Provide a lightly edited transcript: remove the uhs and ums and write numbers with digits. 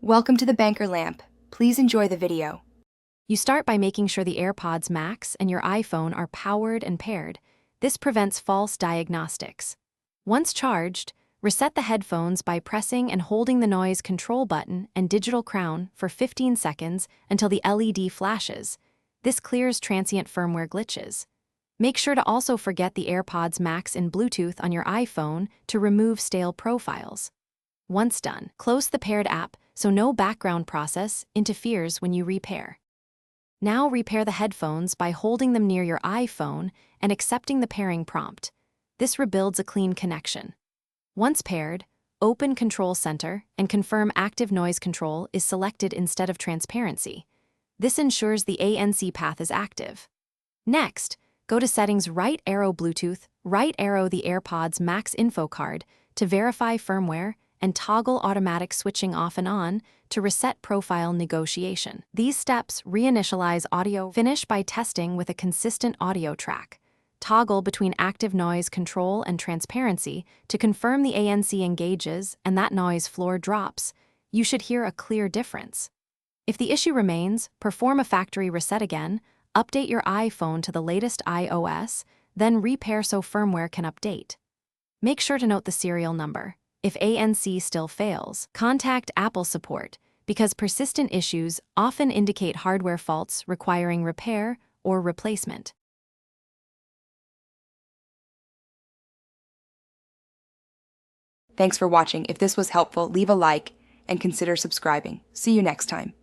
Welcome to the Banker Lamp. Please enjoy the video. You start by making sure the Airpods Max and your iPhone are powered and paired. This prevents false diagnostics. Once charged, reset the headphones by pressing and holding the noise control button and digital crown for 15 seconds until the LED flashes. This clears transient firmware glitches. Make sure to also forget the Airpods Max in Bluetooth on your iPhone to remove stale profiles. Once done, close the paired app so no background process interferes when you repair. Now repair the headphones by holding them near your iPhone and accepting the pairing prompt. This rebuilds a clean connection. Once paired, open Control Center and confirm Active Noise Control is selected instead of Transparency. This ensures the ANC path is active. Next, go to Settings, right arrow Bluetooth, right arrow the Airpods Max info card to verify firmware and toggle automatic switching off and on to reset profile negotiation. These steps reinitialize audio. Finish by testing with a consistent audio track. Toggle between active noise control and transparency to confirm the ANC engages and that noise floor drops. You should hear a clear difference. If the issue remains, perform a factory reset again, update your iPhone to the latest iOS, then repair so firmware can update. Make sure to note the serial number. If ANC still fails, contact Apple support because persistent issues often indicate hardware faults requiring repair or replacement. Thanks for watching. If this was helpful, leave a like and consider subscribing. See you next time.